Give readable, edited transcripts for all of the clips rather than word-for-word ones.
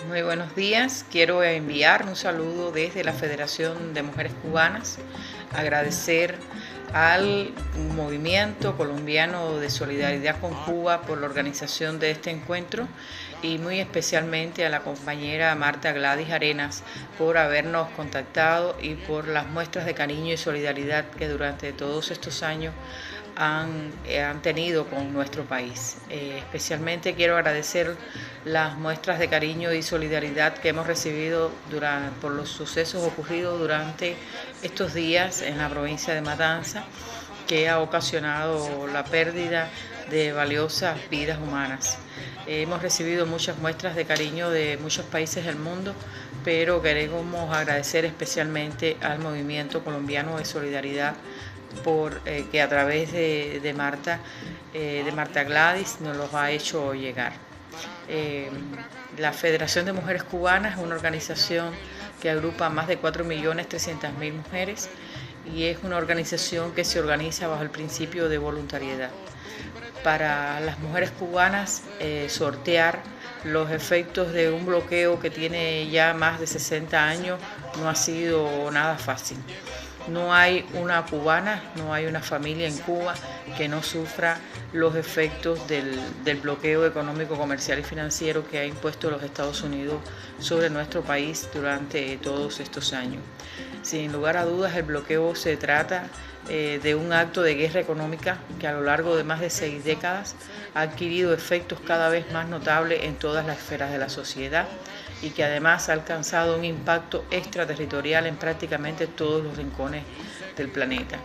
Muy buenos días. Quiero enviar un saludo desde la Federación de Mujeres Cubanas, agradecer al Movimiento Colombiano de Solidaridad con Cuba por la organización de este encuentro y muy especialmente a la compañera Marta Gladys Arenas por habernos contactado y por las muestras de cariño y solidaridad que durante todos estos años han tenido con nuestro país. Especialmente quiero agradecer las muestras de cariño y solidaridad que hemos recibido por los sucesos ocurridos durante estos días en la provincia de Matanzas, que ha ocasionado la pérdida de valiosas vidas humanas. Hemos recibido muchas muestras de cariño de muchos países del mundo, pero queremos agradecer especialmente al Movimiento Colombiano de Solidaridad por que a través de Marta Gladys nos los ha hecho llegar. La Federación de Mujeres Cubanas es una organización que agrupa más de 4.300.000 mujeres y es una organización que se organiza bajo el principio de voluntariedad. Para las mujeres cubanas, sortear los efectos de un bloqueo que tiene ya más de 60 años no ha sido nada fácil. No hay una cubana, no hay una familia en Cuba que no sufra los efectos del bloqueo económico, comercial y financiero que ha impuesto los Estados Unidos sobre nuestro país durante todos estos años. Sin lugar a dudas, el bloqueo se trata de un acto de guerra económica que a lo largo de más de 6 décadas ha adquirido efectos cada vez más notables en todas las esferas de la sociedad y que además ha alcanzado un impacto extraterritorial en prácticamente todos los rincones del planeta.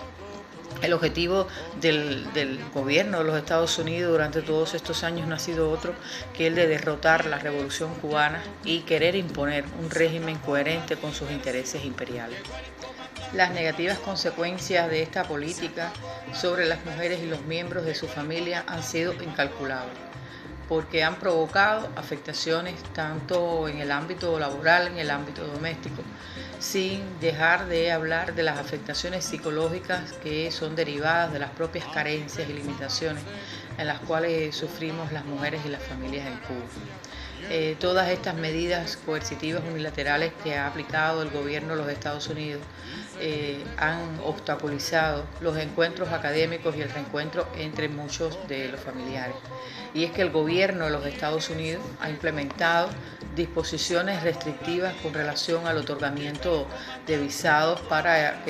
El objetivo del gobierno de los Estados Unidos durante todos estos años no ha sido otro que el de derrotar la revolución cubana y querer imponer un régimen coherente con sus intereses imperiales. Las negativas consecuencias de esta política sobre las mujeres y los miembros de su familia han sido incalculables, porque han provocado afectaciones tanto en el ámbito laboral, en el ámbito doméstico, sin dejar de hablar de las afectaciones psicológicas que son derivadas de las propias carencias y limitaciones en las cuales sufrimos las mujeres y las familias en Cuba. Todas estas medidas coercitivas unilaterales que ha aplicado el gobierno de los Estados Unidos han obstaculizado los encuentros académicos y el reencuentro entre muchos de los familiares. Y es que el gobierno de los Estados Unidos ha implementado disposiciones restrictivas con relación al otorgamiento de visados para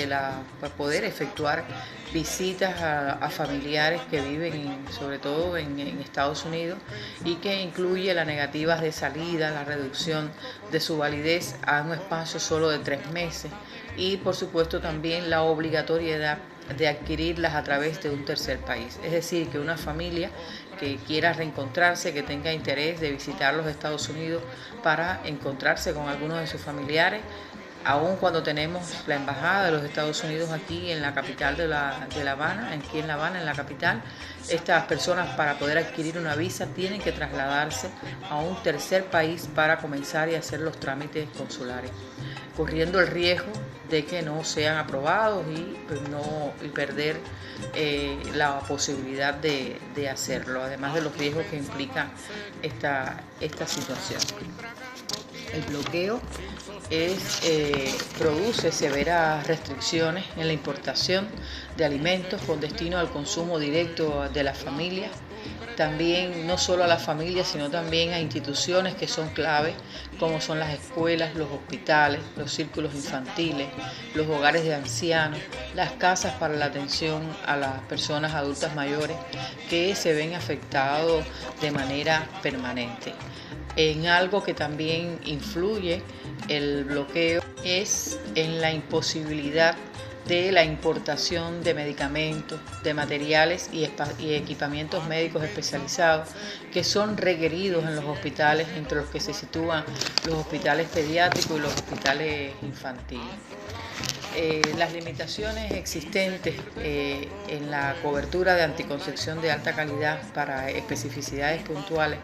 poder efectuar visitas a familiares que viven sobre todo en Estados Unidos, y que incluye la negativa de salida, la reducción de su validez a un espacio solo de 3 meses y por supuesto también la obligatoriedad de adquirirlas a través de un tercer país. Es decir, que una familia que quiera reencontrarse, que tenga interés de visitar los Estados Unidos para encontrarse con algunos de sus familiares, aun cuando tenemos la embajada de los Estados Unidos aquí en la capital de La Habana, aquí en La Habana, en la capital, estas personas para poder adquirir una visa tienen que trasladarse a un tercer país para comenzar y hacer los trámites consulares, corriendo el riesgo de que no sean aprobados y perder la posibilidad de hacerlo, además de los riesgos que implica esta situación. El bloqueo produce severas restricciones en la importación de alimentos con destino al consumo directo de las familias, también no solo a las familias, sino también a instituciones que son claves, como son las escuelas, los hospitales, los círculos infantiles, los hogares de ancianos, las casas para la atención a las personas adultas mayores, que se ven afectados de manera permanente. En algo que también influye el bloqueo es en la imposibilidad de la importación de medicamentos, de materiales y equipamientos médicos especializados que son requeridos en los hospitales, entre los que se sitúan los hospitales pediátricos y los hospitales infantiles. Las limitaciones existentes en la cobertura de anticoncepción de alta calidad para especificidades puntuales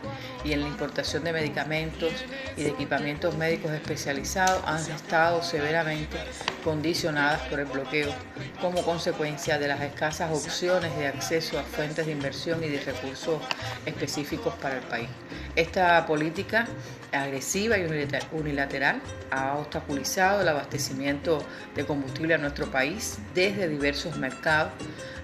y en la importación de medicamentos y de equipamientos médicos especializados han estado severamente condicionadas por el bloqueo como consecuencia de las escasas opciones de acceso a fuentes de inversión y de recursos específicos para el país. Esta política agresiva y unilateral ha obstaculizado el abastecimiento de combustible a nuestro país desde diversos mercados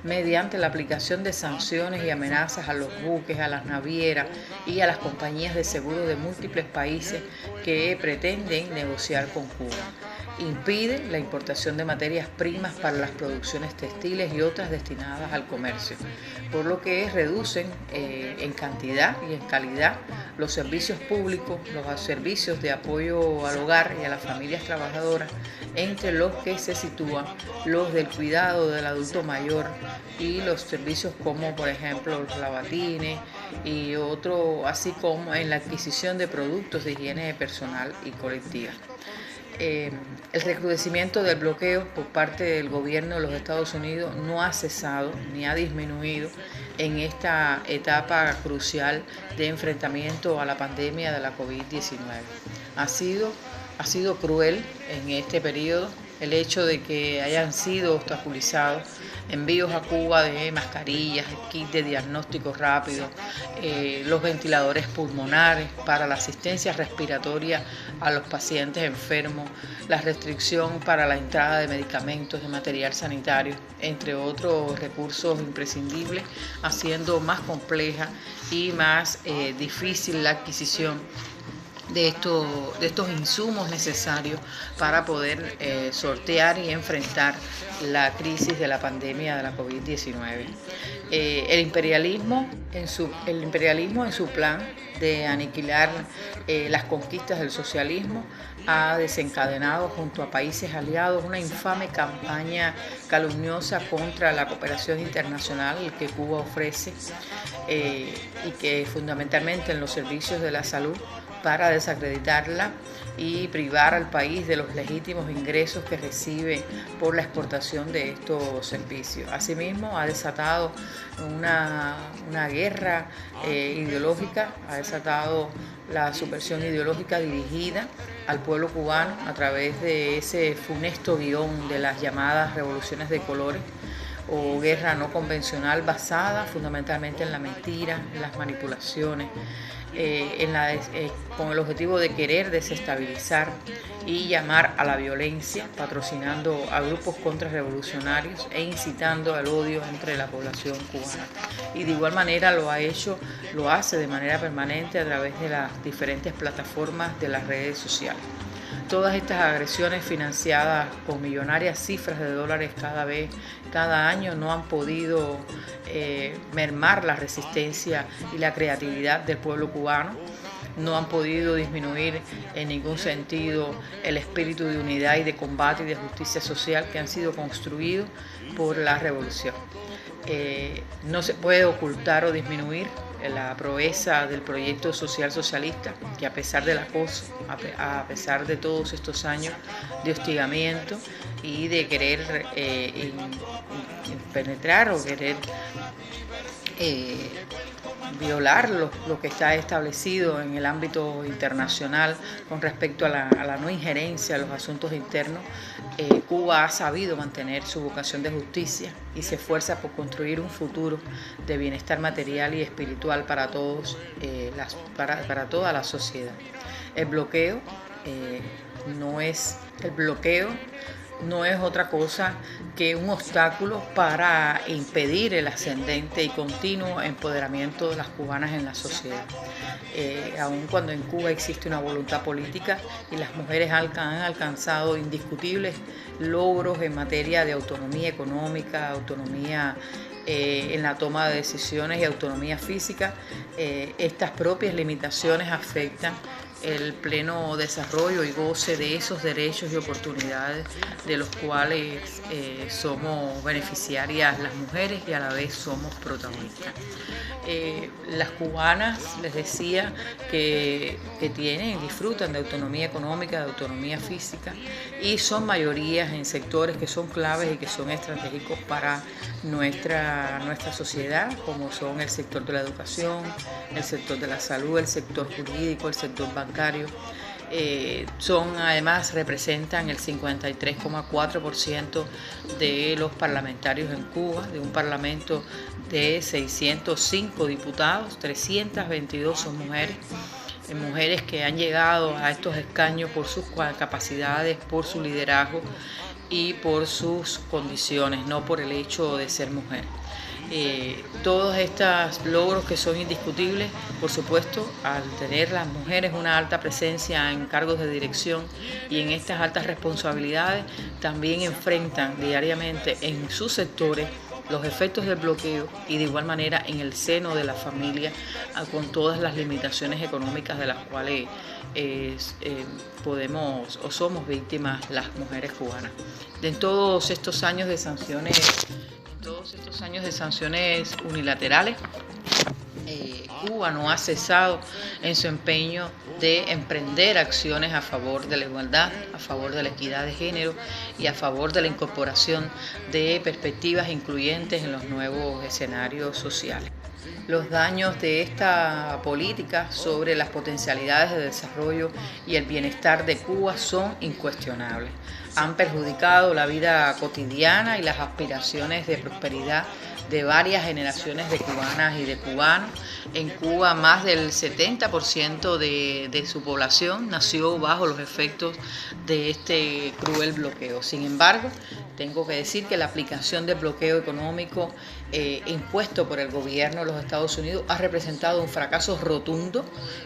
mediante la aplicación de sanciones y amenazas a los buques, a las navieras y a las compañías de seguros de múltiples países que pretenden negociar con Cuba. Impide la importación de materias primas para las producciones textiles y otras destinadas al comercio, por lo que reducen en cantidad y en calidad los servicios públicos, los servicios de apoyo al hogar y a las familias trabajadoras, entre los que se sitúan los del cuidado del adulto mayor y los servicios como por ejemplo los lavatines y otros, así como en la adquisición de productos de higiene personal y colectiva. El recrudecimiento del bloqueo por parte del gobierno de los Estados Unidos no ha cesado ni ha disminuido en esta etapa crucial de enfrentamiento a la pandemia de la COVID-19. Ha sido cruel en este periodo el hecho de que hayan sido obstaculizados envíos a Cuba de mascarillas, kits de diagnóstico rápido, los ventiladores pulmonares para la asistencia respiratoria a los pacientes enfermos, la restricción para la entrada de medicamentos, de material sanitario, entre otros recursos imprescindibles, haciendo más compleja y más difícil la adquisición de estos insumos necesarios para poder sortear y enfrentar la crisis de la pandemia de la COVID-19. El imperialismo en su plan de aniquilar las conquistas del socialismo ha desencadenado junto a países aliados una infame campaña calumniosa contra la cooperación internacional que Cuba ofrece y que fundamentalmente en los servicios de la salud, para desacreditarla y privar al país de los legítimos ingresos que recibe por la exportación de estos servicios. Asimismo, ha desatado una guerra ideológica, ha desatado la subversión ideológica dirigida al pueblo cubano a través de ese funesto guión de las llamadas revoluciones de colores, o guerra no convencional basada fundamentalmente en la mentira, en las manipulaciones, con el objetivo de querer desestabilizar y llamar a la violencia, patrocinando a grupos contrarrevolucionarios e incitando al odio entre la población cubana. Y de igual manera lo hace de manera permanente a través de las diferentes plataformas de las redes sociales. Todas estas agresiones financiadas con millonarias cifras de dólares cada año no han podido mermar la resistencia y la creatividad del pueblo cubano, no han podido disminuir en ningún sentido el espíritu de unidad y de combate y de justicia social que han sido construidos por la revolución. No se puede ocultar o disminuir la proeza del proyecto social socialista, que a pesar del acoso, a pesar de todos estos años de hostigamiento y de querer penetrar o querer violar lo que está establecido en el ámbito internacional con respecto a la no injerencia en los asuntos internos, Cuba ha sabido mantener su vocación de justicia y se esfuerza por construir un futuro de bienestar material y espiritual para todos, para toda la sociedad. El bloqueo no es otra cosa que un obstáculo para impedir el ascendente y continuo empoderamiento de las cubanas en la sociedad. Aun cuando en Cuba existe una voluntad política y las mujeres han alcanzado indiscutibles logros en materia de autonomía económica, autonomía en la toma de decisiones y autonomía física, estas propias limitaciones afectan el pleno desarrollo y goce de esos derechos y oportunidades de los cuales somos beneficiarias las mujeres y a la vez somos protagonistas. Las cubanas, les decía, que tienen y disfrutan de autonomía económica, de autonomía física, y son mayorías en sectores que son claves y que son estratégicos para nuestra sociedad, como son el sector de la educación, el sector de la salud, el sector jurídico, el sector bancario. Además representan el 53,4% de los parlamentarios en Cuba, de un parlamento de 605 diputados, 322 son mujeres. Mujeres que han llegado a estos escaños por sus capacidades, por su liderazgo y por sus condiciones, no por el hecho de ser mujer. Todos estos logros que son indiscutibles, por supuesto, al tener las mujeres una alta presencia en cargos de dirección y en estas altas responsabilidades, también enfrentan diariamente en sus sectores los efectos del bloqueo y de igual manera en el seno de la familia con todas las limitaciones económicas de las cuales podemos o somos víctimas las mujeres cubanas. En todos estos años de sanciones unilaterales, Cuba no ha cesado en su empeño de emprender acciones a favor de la igualdad, a favor de la equidad de género y a favor de la incorporación de perspectivas incluyentes en los nuevos escenarios sociales. Los daños de esta política sobre las potencialidades de desarrollo y el bienestar de Cuba son incuestionables. Han perjudicado la vida cotidiana y las aspiraciones de prosperidad de varias generaciones de cubanas y de cubanos. En Cuba más del 70% de su población nació bajo los efectos de este cruel bloqueo. Sin embargo, tengo que decir que la aplicación del bloqueo económico impuesto por el gobierno de los Estados Unidos ha representado un fracaso rotundo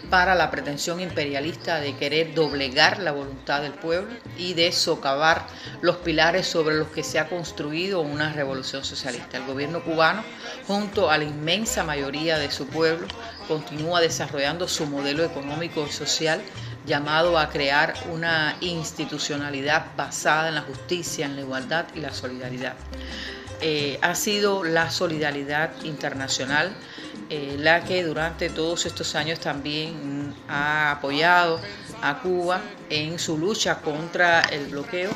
para la pretensión imperialista de querer doblegar la voluntad del pueblo y de socavar los pilares sobre los que se ha construido una revolución socialista. El gobierno cubano, junto a la inmensa mayoría de su pueblo, continúa desarrollando su modelo económico y social llamado a crear una institucionalidad basada en la justicia, en la igualdad y la solidaridad. Ha sido la solidaridad internacional la que durante todos estos años también ha apoyado a Cuba en su lucha contra el bloqueo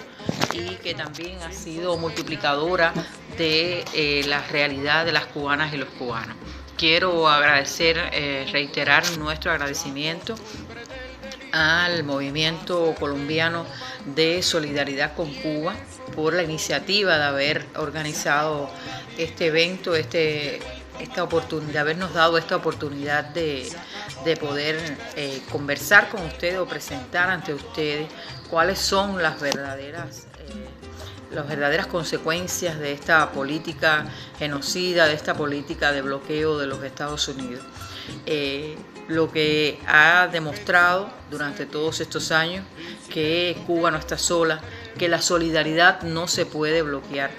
y que también ha sido multiplicadora de la realidad de las cubanas y los cubanos. Quiero reiterar nuestro agradecimiento al movimiento colombiano de solidaridad con Cuba por la iniciativa de haber organizado este evento, esta oportunidad, de habernos dado esta oportunidad de poder conversar con ustedes o presentar ante ustedes cuáles son las verdaderas consecuencias de esta política genocida, de esta política de bloqueo de los Estados Unidos. Lo que ha demostrado durante todos estos años que Cuba no está sola, que la solidaridad no se puede bloquear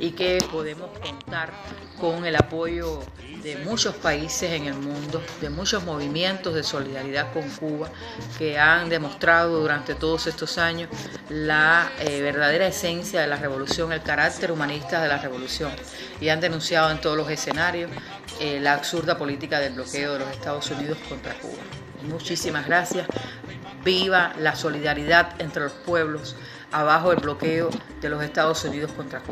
y que podemos contar con el apoyo de muchos países en el mundo, de muchos movimientos de solidaridad con Cuba que han demostrado durante todos estos años la verdadera esencia de la revolución, el carácter humanista de la revolución, y han denunciado en todos los escenarios la absurda política del bloqueo de los Estados Unidos contra Cuba. Muchísimas gracias. Viva la solidaridad entre los pueblos, abajo el bloqueo de los Estados Unidos contra Cuba.